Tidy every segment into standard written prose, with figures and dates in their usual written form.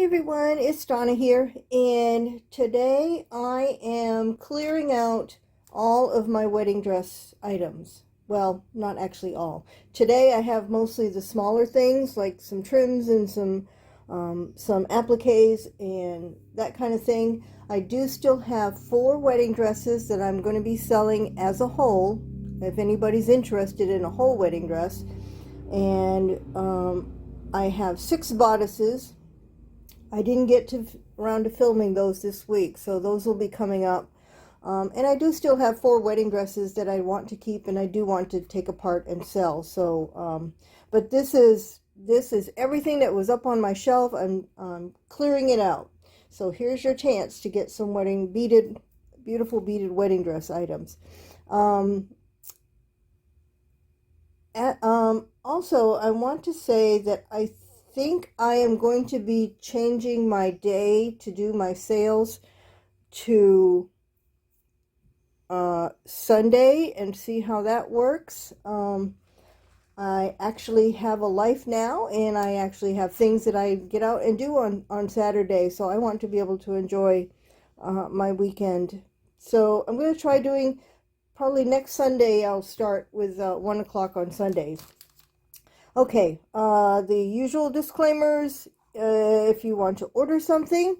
Hi everyone, it's Donna here, and today I am clearing out all of my wedding dress items. Well, not actually all. Today I have mostly the smaller things like some trims and some appliques and that kind of thing. I do still have 4 wedding dresses that I'm going to be selling as a whole, if anybody's interested in a whole wedding dress. And I have 6 bodices. I didn't get around to filming those this week, so those will be coming up. And I do still have 4 wedding dresses that I want to keep, and I do want to take apart and sell. So, but this is everything that was up on my shelf. I'm clearing it out. So here's your chance to get some beautiful beaded wedding dress items. Also, I want to say that I think I am going to be changing my day to do my sales to Sunday and see how that works. I actually have a life now, and I actually have things that I get out and do on Saturday, so I want to be able to enjoy my weekend. So I'm going to try doing, probably next Sunday I'll start with 1 o'clock on Sundays. Okay, the usual disclaimers. If you want to order something,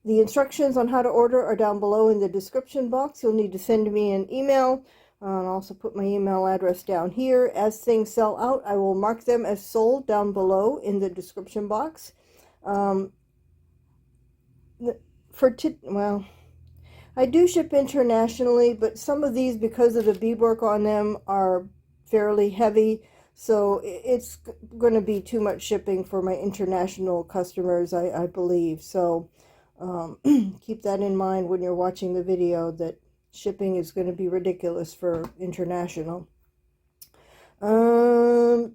the instructions on how to order are down below in the description box. You'll need to send me an email. I'll also put my email address down here. As things sell out, I will mark them as sold down below in the description box. Well, I do ship internationally, but some of these, because of the beadwork on them, are fairly heavy, so it's going to be too much shipping for my international customers, I believe. So keep that in mind when you're watching the video, that shipping is going to be ridiculous for international. There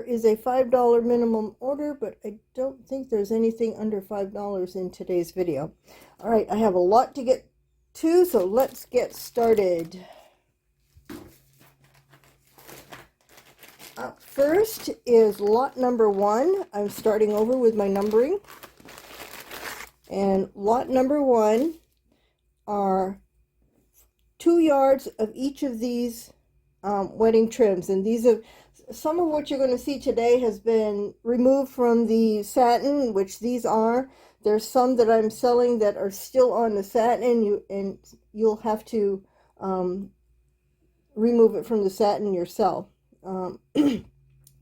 is a $5 minimum order, but I don't think there's anything under $5 in today's video. All right, I have a lot to get to, so let's get started. Up first is lot number 1. I'm starting over with my numbering. And lot number 1 are 2 yards of each of these wedding trims. And these are some of what you're going to see today has been removed from the satin, which these are. There's some that I'm selling that are still on the satin, and you'll have to remove it from the satin yourself.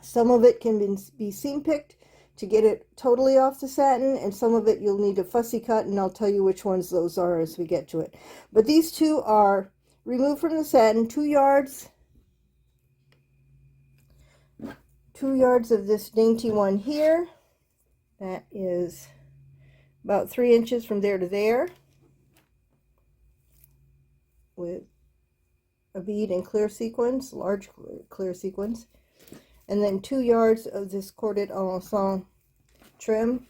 Some of it can be seam picked to get it totally off the satin, and some of it you'll need a fussy cut, and I'll tell you which ones those are as we get to it. But these 2 are removed from the satin, 2 yards. 2 yards of this dainty one here. That is about 3 inches from there to there, with a bead and clear sequins, large clear sequins. And then 2 yards of this corded en ensemble trim.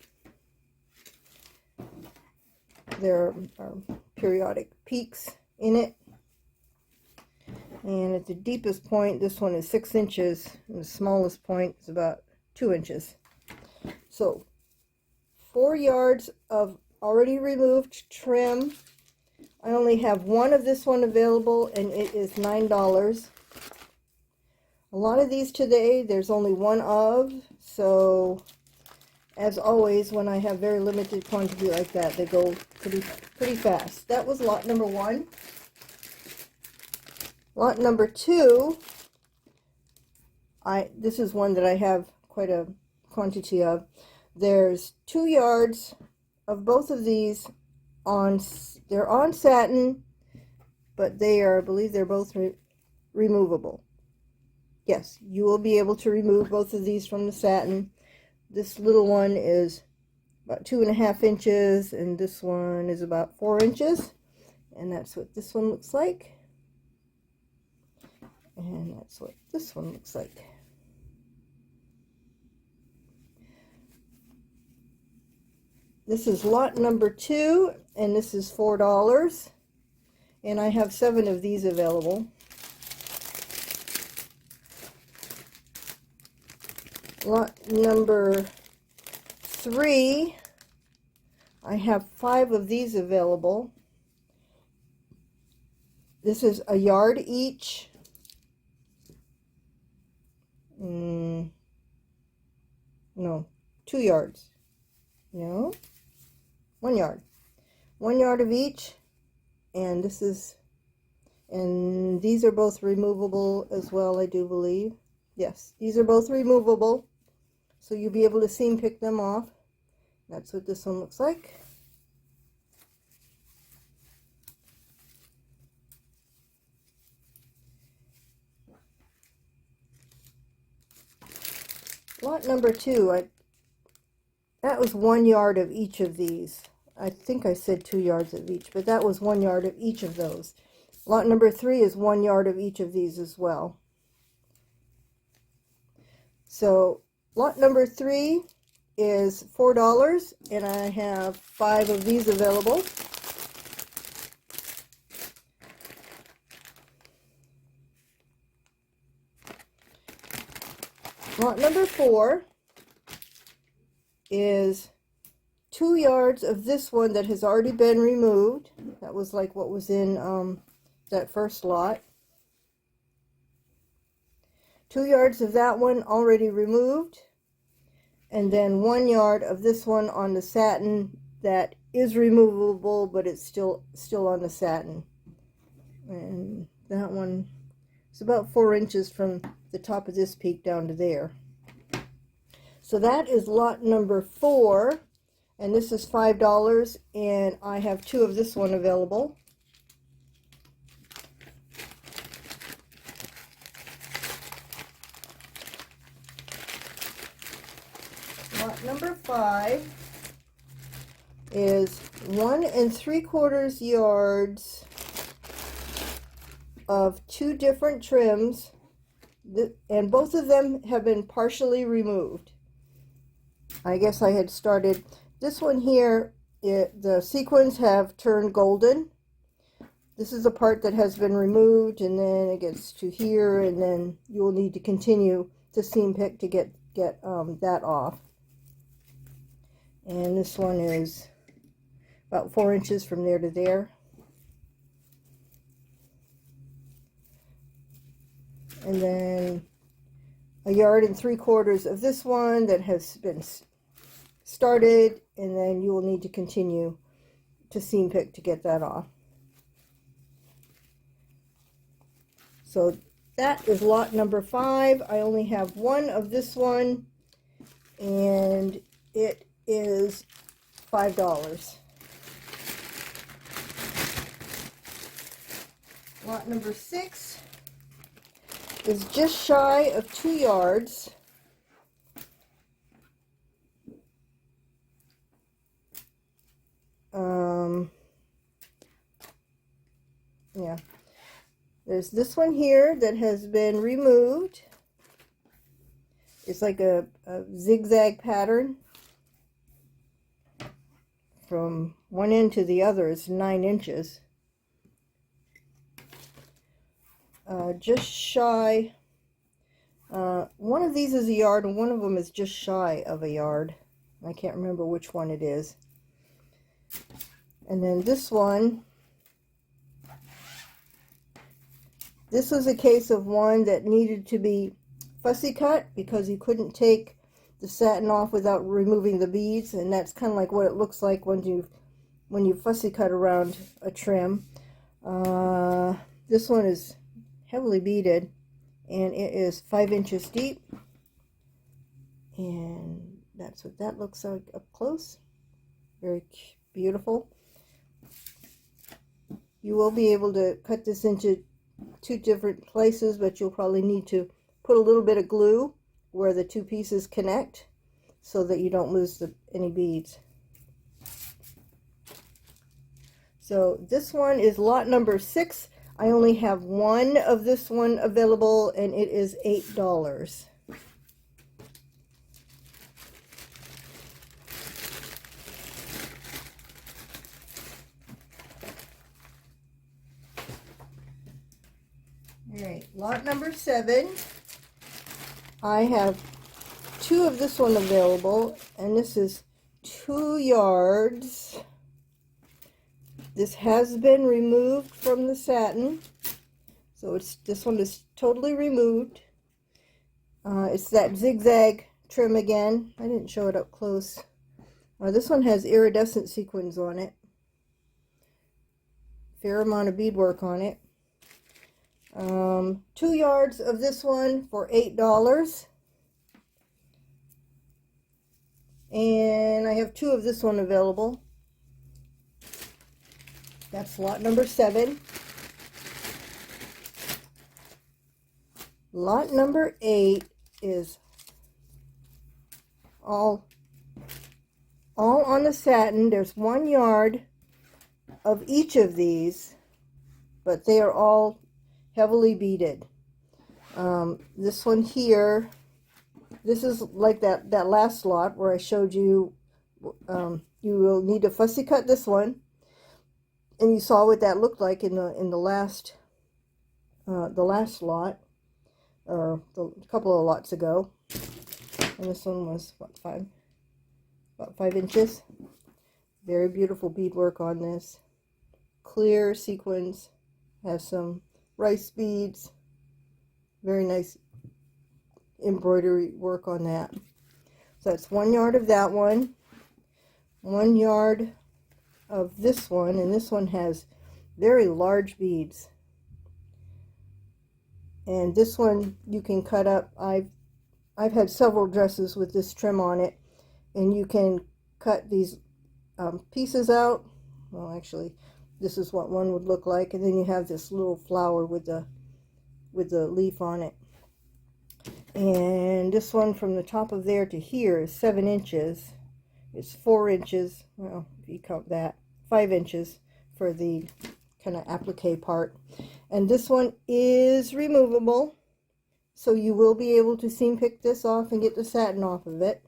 There are periodic peaks in it. And at the deepest point, this one is 6 inches, and the smallest point is about 2 inches. So 4 yards of already removed trim. I only have one of this one available, and it is $9. A lot of these today, there's only one of, so as always, when I have very limited quantity like that, they go pretty fast. That was lot number 1. Lot number 2, this is one that I have quite a quantity of. There's 2 yards of both of these they're on satin, but I believe they're both removable. Yes, you will be able to remove both of these from the satin. This little one is about 2.5 inches, and this one is about 4 inches. And that's what this one looks like. And that's what this one looks like. This is lot number 2, and this is $4. And I have 7 of these available. Lot number 3, I have 5 of these available. This is a yard each. No, 2 yards. No, 1 yard. 1 yard of each. And this is, and these are both removable as well, I do believe. Yes, these are both removable. So you'll be able to seam pick them off. That's what this one looks like. Lot number 2, that was 1 yard of each of these. I think I said 2 yards of each, but that was 1 yard of each of those. Lot number 3 is 1 yard of each of these as well. So lot number 3 is $4, and I have 5 of these available. Lot number 4 is 2 yards of this one that has already been removed. That was like what was in that first lot. 2 yards of that one already removed, and then 1 yard of this one on the satin that is removable, but it's still on the satin. And that one is about 4 inches from the top of this peak down to there. So that is lot number 4, and this is $5, and I have 2 of this one available. Lot number 5 is 1 3/4 yards of 2 different trims, and both of them have been partially removed. I guess I had started this one here. The sequins have turned golden. This is the part that has been removed, and then it gets to here, and then you will need to continue to seam pick to get that off. And this one is about 4 inches from there to there. And then 1 3/4 yards of this one that has been started, and then you will need to continue to seam pick to get that off. So that is lot number 5. I only have 1 of this one, and it is $5. Lot number 6 is just shy of 2 yards. Yeah, there's this one here that has been removed. It's like a zigzag pattern from one end to the other. It's 9 inches. Just shy. One of these is a yard, and one of them is just shy of a yard. I can't remember which one it is. And then this one, this was a case of one that needed to be fussy cut because you couldn't take the satin off without removing the beads, and that's kind of like what it looks like when you fussy cut around a trim. This one is heavily beaded, and it is 5 inches deep, and that's what that looks like up close. Very beautiful. You will be able to cut this into 2 different places, but you'll probably need to put a little bit of glue where the 2 pieces connect so that you don't lose any beads. So this one is lot number 6. I only have 1 of this one available, and it is $8. All right, lot number 7. I have 2 of this one available, and this is 2 yards. This has been removed from the satin, so this one is totally removed. It's that zigzag trim again. I didn't show it up close. This one has iridescent sequins on it. Fair amount of beadwork on it. 2 yards of this one for $8. And I have 2 of this one available. That's lot number 7. Lot number 8 is all on the satin. There's 1 yard of each of these, but they are all heavily beaded. This one here, this is like that last lot where I showed you. You will need to fussy cut this one, and you saw what that looked like in the last lot, or a couple of lots ago. And this one was what, about 5 inches. Very beautiful beadwork on this. Clear sequins, has some rice beads. Very nice embroidery work on that. So that's 1 yard of that one. 1 yard of this one, and this one has very large beads. And this one you can cut up. I've had several dresses with this trim on it, and you can cut these pieces out. Well, actually, this is what one would look like, and then you have this little flower with the leaf on it. And this one from the top of there to here is 7 inches. It's 4 inches, well, if you count that, 5 inches for the kind of applique part. And this one is removable, so you will be able to seam pick this off and get the satin off of it.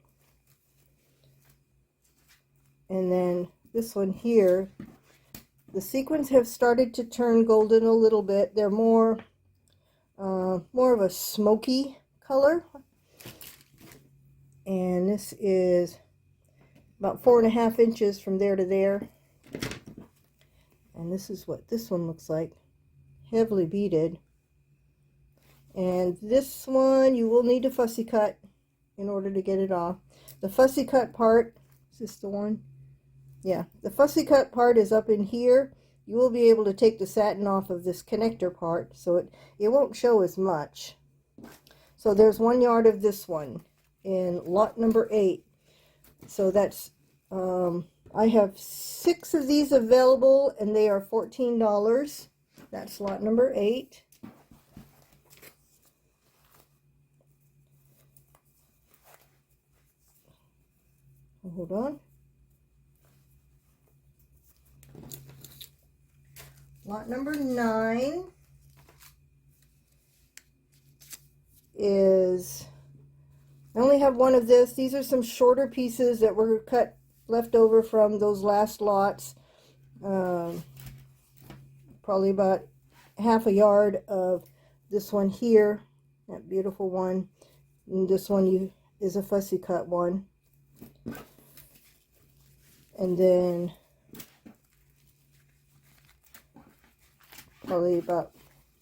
And then this one here, the sequins have started to turn golden a little bit. They're more of a smoky color. And this is about 4.5 inches from there to there. And this is what this one looks like. Heavily beaded. And this one you will need to fussy cut in order to get it off. The fussy cut part, is this the one? Yeah, the fussy cut part is up in here. You will be able to take the satin off of this connector part, so it won't show as much. So there's 1 yard of this one in lot number 8. So that's, I have 6 of these available, and they are $14. That's lot number 8. Hold on. Lot number 9 is, I only have 1 of this. These are some shorter pieces that were cut left over from those last lots. Probably about half a yard of this one here, that beautiful one. And this one is a fussy cut one. And then probably about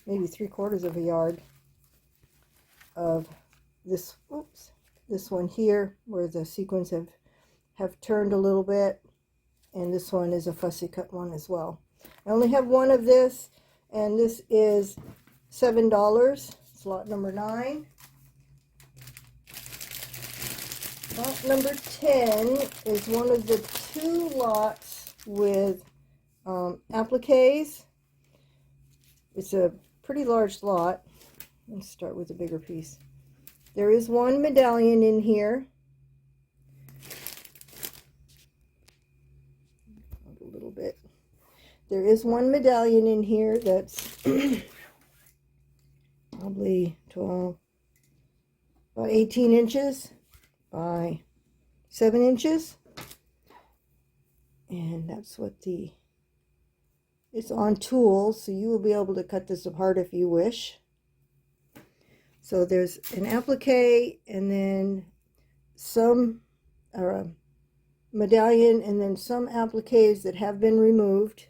maybe 3/4 of a yard of this, this one here where the sequins have turned a little bit, and this one is a fussy cut one as well. I only have 1 of this, and this is $7. It's lot number 9. Lot number 10 is one of the 2 lots with appliques. It's a pretty large lot. Let's start with a bigger piece. There is 1 medallion in here. A little bit. There is 1 medallion in here that's probably 12, about 18 inches by 7 inches. And that's what it's on tools, so you will be able to cut this apart if you wish. So there's an applique, and then some medallion and then some appliques that have been removed.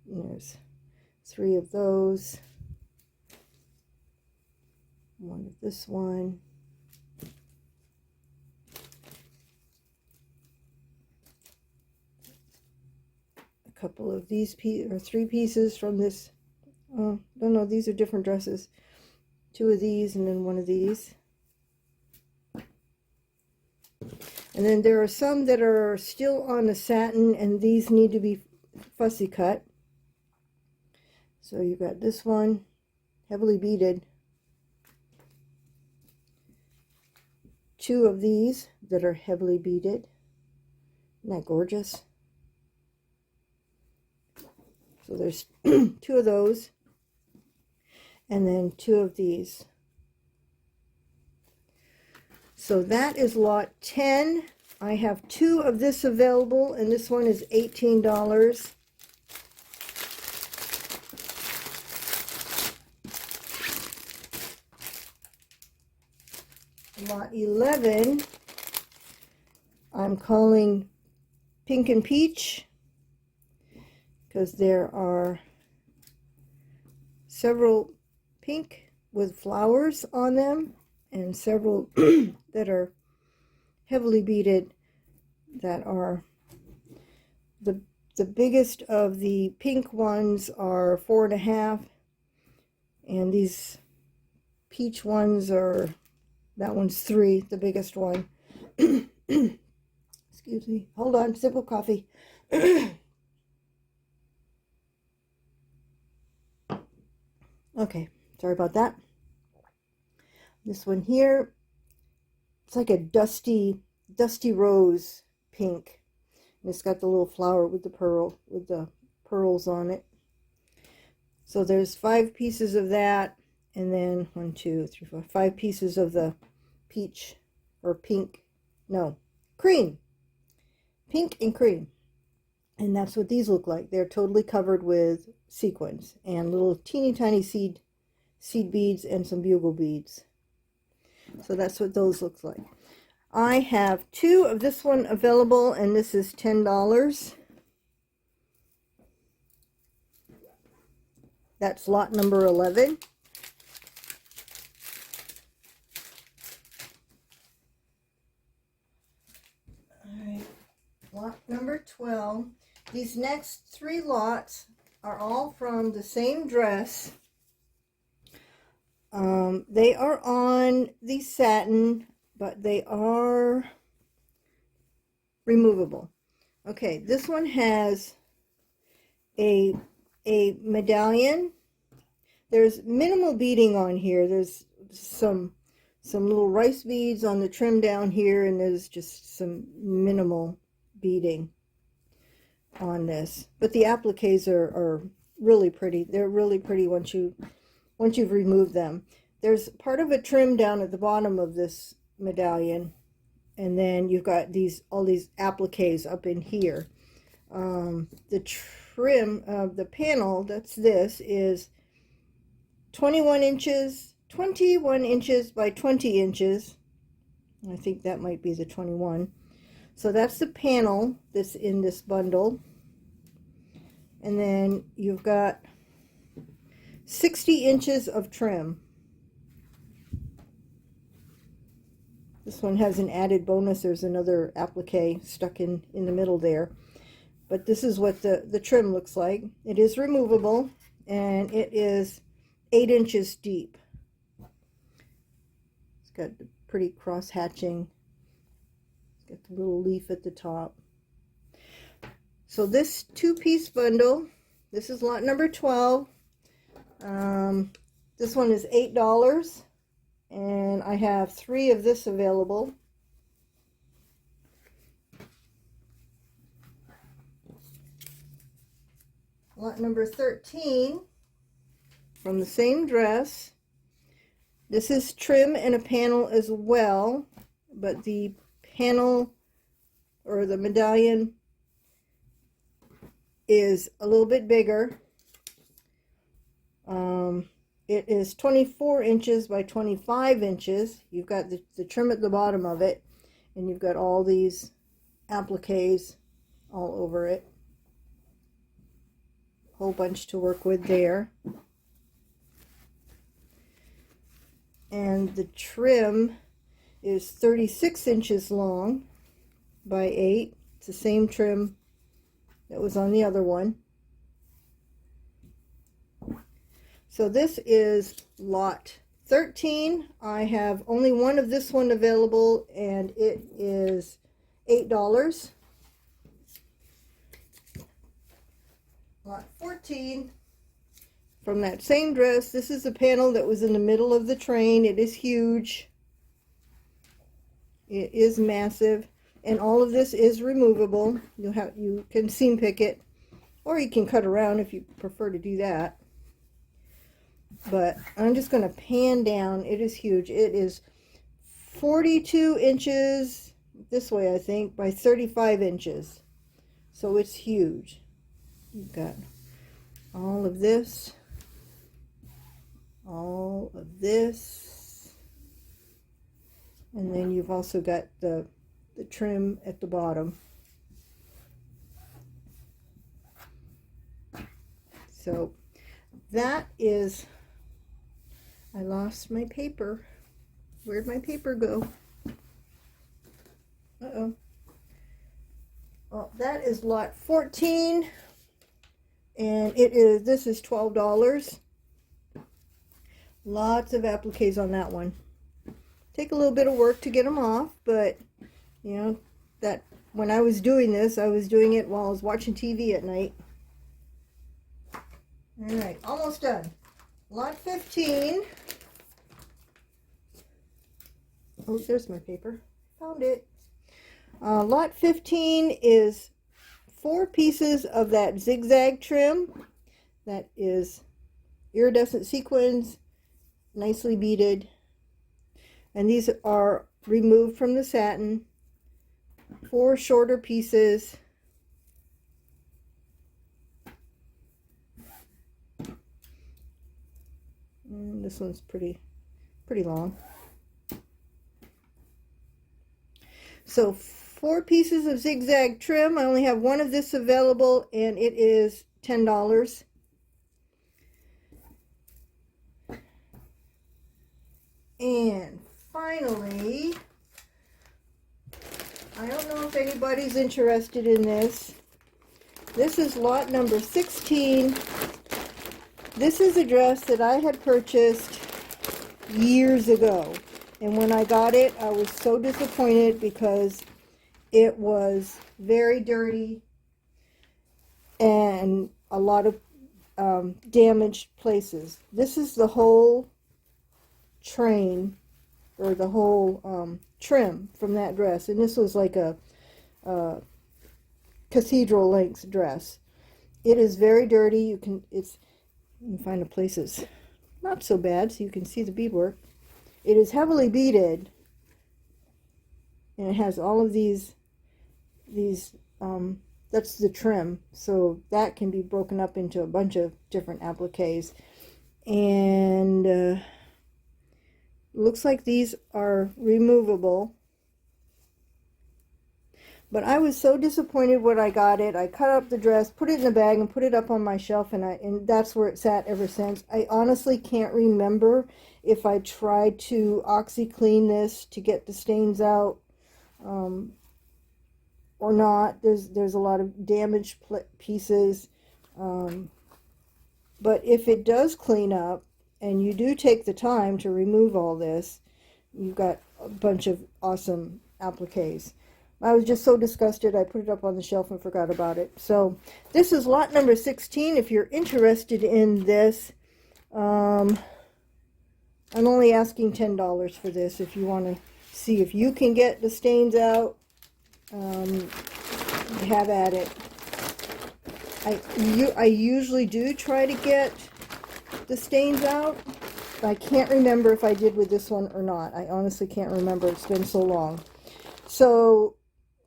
And there's 3 of those. One of this one. A couple of these or 3 pieces from this. Oh, no, these are different dresses. 2 of these and then 1 of these. And then there are some that are still on the satin, and these need to be fussy cut. So you've got this one, heavily beaded. 2 of these that are heavily beaded. Isn't that gorgeous? So there's 2 of those. And then 2 of these. So that is lot 10. I have 2 of this available, and this one is $18. Lot 11, I'm calling Pink and Peach, because there are several pink with flowers on them and several that are heavily beaded, that are the biggest of the pink ones are 4.5, and these peach ones are, that one's 3, the biggest one. Excuse me, hold on, sip of coffee. Okay, sorry about that. This one here, it's like a dusty rose pink. And it's got the little flower with the pearls on it. So there's 5 pieces of that, and then 1, 2, 3, 4, 5 pieces of the peach or pink, no, cream, pink and cream. And that's what these look like. They're totally covered with sequins and little teeny tiny seed beads and some bugle beads. So that's what those look like. I have 2 of this one available, and this is $10. That's lot number 11. All right, lot number 12. These next 3 lots are all from the same dress. They are on the satin, but they are removable. Okay, this one has a medallion. There's minimal beading on here. There's some little rice beads on the trim down here, and there's just some minimal beading on this. But the appliques are really pretty. They're really pretty once you've removed them. There's part of a trim down at the bottom of this medallion, and then you've got all these appliques up in here. The trim of the panel, this is 21 inches by 20 inches. I think that might be the 21. So that's the panel that's in this bundle. And then you've got 60 inches of trim. This one has an added bonus. There's another applique stuck in the middle there. But this is what the trim looks like. It is removable, and it is 8 inches deep. It's got the pretty cross hatching. It's got the little leaf at the top. So this 2-piece bundle, this is lot number 12. This one is $8, and I have 3 of this available. Lot number 13 from the same dress. This is trim and a panel as well, but the panel or the medallion is a little bit bigger. It is 24 inches by 25 inches. You've got the trim at the bottom of it, and you've got all these appliques all over it. Whole bunch to work with there. And the trim is 36 inches long by 8. It's the same trim that was on the other one. So this is lot 13. I have only one of this one available, and it is $8. Lot 14, from that same dress. This is the panel that was in the middle of the train. It is huge. It is massive, and all of this is removable. You can seam pick it, or you can cut around if you prefer to do that. But I'm just going to pan down. It is huge. It is 42 inches this way, I think, by 35 inches. So it's huge. You've got all of this, and then you've also got the trim at the bottom. So that is, I lost my paper. Where'd my paper go? Uh-oh. Well, that is lot 14. And this is $12. Lots of appliques on that one. Take a little bit of work to get them off, but you know, that when I was doing this, I was doing it while I was watching TV at night. All right, almost done. Lot 15. Oh, there's my paper. Found it. Lot 15 is 4 pieces of that zigzag trim. That is iridescent sequins, nicely beaded. And these are removed from the satin. 4 shorter pieces. This one's pretty long. So 4 pieces of zigzag trim. I only have one of this available, and it is $10. And finally, I don't know if anybody's interested in this. This is lot number 16. This is a dress that I had purchased years ago. And when I got it, I was so disappointed because it was very dirty and a lot of damaged places. This is the whole train, or the whole trim from that dress. And this was like a cathedral length dress. It is very dirty. You can find the places not so bad, so you can see the beadwork. It is heavily beaded, and it has all of these that's the trim, so that can be broken up into a bunch of different appliques. And looks like these are removable. But I was so disappointed when I got it. I cut up the dress, put it in a bag, and put it up on my shelf, and that's where it sat ever since. I honestly can't remember if I tried to OxyClean this to get the stains out or not. There's a lot of damaged pieces. But if it does clean up, and you do take the time to remove all this, you've got a bunch of awesome appliques. I was just so disgusted, I put it up on the shelf and forgot about it. So this is lot number 16. If you're interested in this, I'm only asking $10 for this. If you want to see if you can get the stains out, have at it. I usually do try to get the stains out. I can't remember if I did with this one or not. I honestly can't remember. It's been so long. So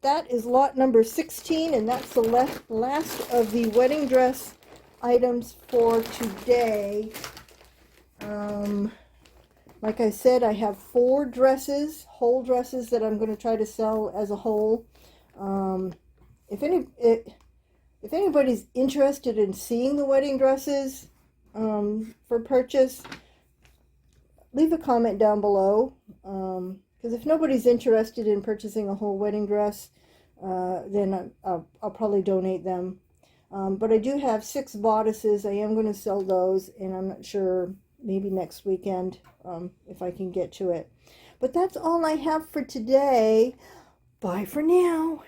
that is lot number 16, and that's the last of the wedding dress items for today. Like I said, I have 4 dresses, whole dresses, that I'm going to try to sell as a whole. If anybody's interested in seeing the wedding dresses for purchase, leave a comment down below. Because if nobody's interested in purchasing a whole wedding dress, then I'll probably donate them. But I do have 6 bodices. I am going to sell those, and I'm not sure, maybe next weekend, if I can get to it. But that's all I have for today. Bye for now.